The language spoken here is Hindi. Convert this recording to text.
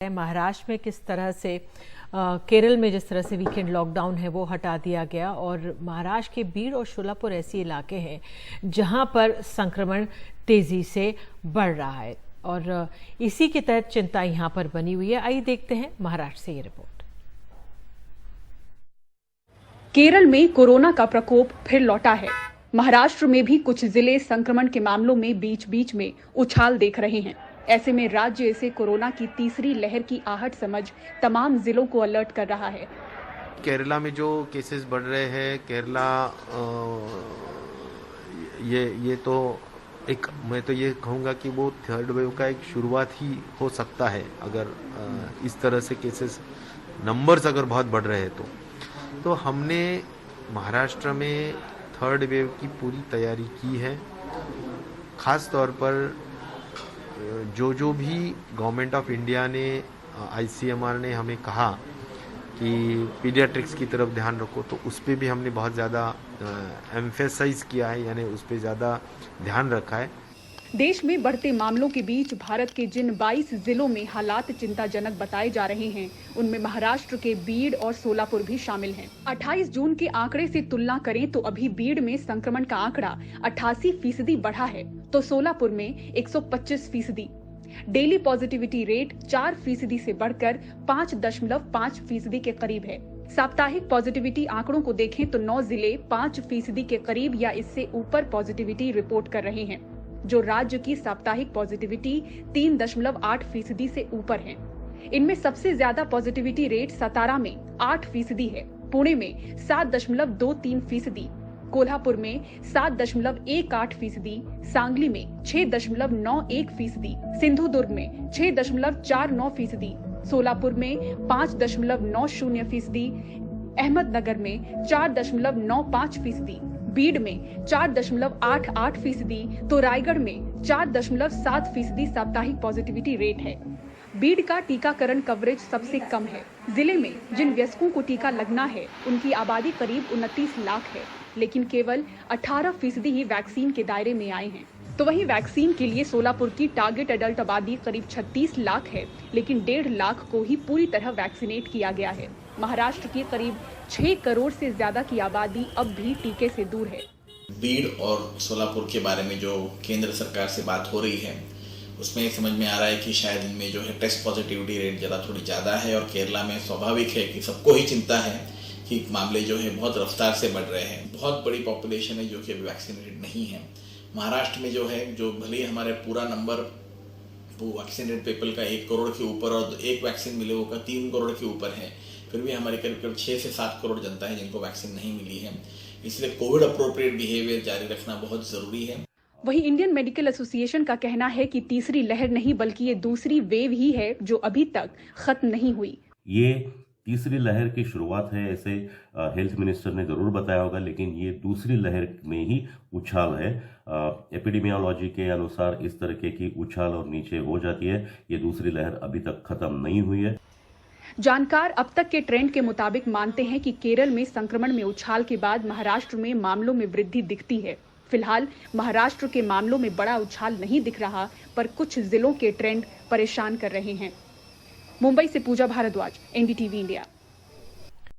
महाराष्ट्र में किस तरह से केरल में जिस तरह से वीकेंड लॉकडाउन है वो हटा दिया गया और महाराष्ट्र के बीड़ और शोलापुर ऐसे इलाके हैं जहां पर संक्रमण तेजी से बढ़ रहा है और इसी के तहत चिंता यहां पर बनी हुई है। आइए देखते हैं महाराष्ट्र से ये रिपोर्ट। केरल में कोरोना का प्रकोप फिर लौटा है। महाराष्ट्र में भी कुछ जिले संक्रमण के मामलों में बीच बीच में उछाल देख रहे हैं। ऐसे में राज्य इसे कोरोना की तीसरी लहर की आहट समझ तमाम जिलों को अलर्ट कर रहा है। केरला में जो केसेस बढ़ रहे हैं, केरला ये तो एक, मैं तो ये कहूँगा कि वो थर्ड वेव का एक शुरुआत ही हो सकता है अगर इस तरह से केसेस नंबर्स अगर बहुत बढ़ रहे हैं तो हमने महाराष्ट्र में थर्ड वेव की पूरी तैयारी की है। ख़ास तौर पर जो भी गवर्नमेंट ऑफ इंडिया ने ICMR ने हमें कहा कि पीडियाट्रिक्स की तरफ ध्यान रखो, तो उस पर भी हमने बहुत ज़्यादा एम्फेसाइज किया है, यानी उस पर ज़्यादा ध्यान रखा है। देश में बढ़ते मामलों के बीच भारत के जिन 22 जिलों में हालात चिंताजनक बताए जा रहे हैं उनमें महाराष्ट्र के बीड़ और सोलापुर भी शामिल हैं। 28 जून के आंकड़े से तुलना करें तो अभी बीड़ में संक्रमण का आंकड़ा 88% बढ़ा है तो सोलापुर में 125%। डेली पॉजिटिविटी रेट 4% से बढ़कर 5.5% के करीब है। साप्ताहिक पॉजिटिविटी आंकड़ों को देखें तो 9 जिले 5% के करीब या इससे ऊपर पॉजिटिविटी रिपोर्ट कर रहे हैं, जो राज्य की साप्ताहिक पॉजिटिविटी 3.8% से ऊपर है। इनमें सबसे ज्यादा पॉजिटिविटी रेट सतारा में 8% है, पुणे में 7.23%, कोल्हापुर में 7.18%, सांगली में 6.91%, सिंधुदुर्ग में 6.49%, सोलापुर में 5.90%, अहमदनगर में 4.95%, बीड़ में 4.88%, तो रायगढ़ में 4.7% साप्ताहिक पॉजिटिविटी रेट है। बीड़ का टीकाकरण कवरेज सबसे कम है। जिले में जिन वयस्कों को टीका लगना है उनकी आबादी करीब 29 लाख है, लेकिन केवल 18% ही वैक्सीन के दायरे में आए हैं। तो वहीं वैक्सीन के लिए सोलापुर की टारगेट एडल्ट आबादी करीब 36 लाख है, लेकिन 1.5 लाख को ही पूरी तरह वैक्सीनेट किया गया है। महाराष्ट्र की करीब 6 करोड़ से ज्यादा की आबादी अब भी टीके से दूर है। बीड़ और सोलापुर के बारे में जो केंद्र सरकार से बात हो रही है उसमें समझ में आ रहा है कि शायद इनमें जो है टेस्ट पॉजिटिविटी रेट थोड़ी ज़्यादा है और केरला में स्वाभाविक है कि सबको ही चिंता है कि मामले जो है बहुत रफ्तार से बढ़ रहे हैं। बहुत बड़ी पॉपुलेशन है जो कि अभी वैक्सीनेटेड नहीं है। महाराष्ट्र में जो है, जो भले ही हमारे पूरा नंबर वो वैक्सीनेटेड पीपल का 1 करोड़ के ऊपर और एक वैक्सीन मिले वो का 3 करोड़ के ऊपर है, फिर भी हमारे करीब 6 से 7 करोड़ जनता है जिनको वैक्सीन नहीं मिली है। इसलिए कोविड अप्रोप्रिएट बिहेवियर जारी रखना बहुत ज़रूरी है। वहीं इंडियन मेडिकल एसोसिएशन का कहना है कि तीसरी लहर नहीं बल्कि ये दूसरी वेव ही है जो अभी तक खत्म नहीं हुई। ये तीसरी लहर की शुरुआत है, ऐसे हेल्थ मिनिस्टर ने जरूर बताया होगा, लेकिन ये दूसरी लहर में ही उछाल है। एपिडेमियोलॉजी के अनुसार इस तरह की उछाल और नीचे हो जाती है। ये दूसरी लहर अभी तक खत्म नहीं हुई है। जानकार अब तक के ट्रेंड के मुताबिक मानते हैं कि केरल में संक्रमण में उछाल के बाद महाराष्ट्र में मामलों में वृद्धि दिखती है। फिलहाल महाराष्ट्र के मामलों में बड़ा उछाल नहीं दिख रहा, पर कुछ जिलों के ट्रेंड परेशान कर रहे हैं। मुंबई से पूजा भारद्वाज, NDTV इंडिया।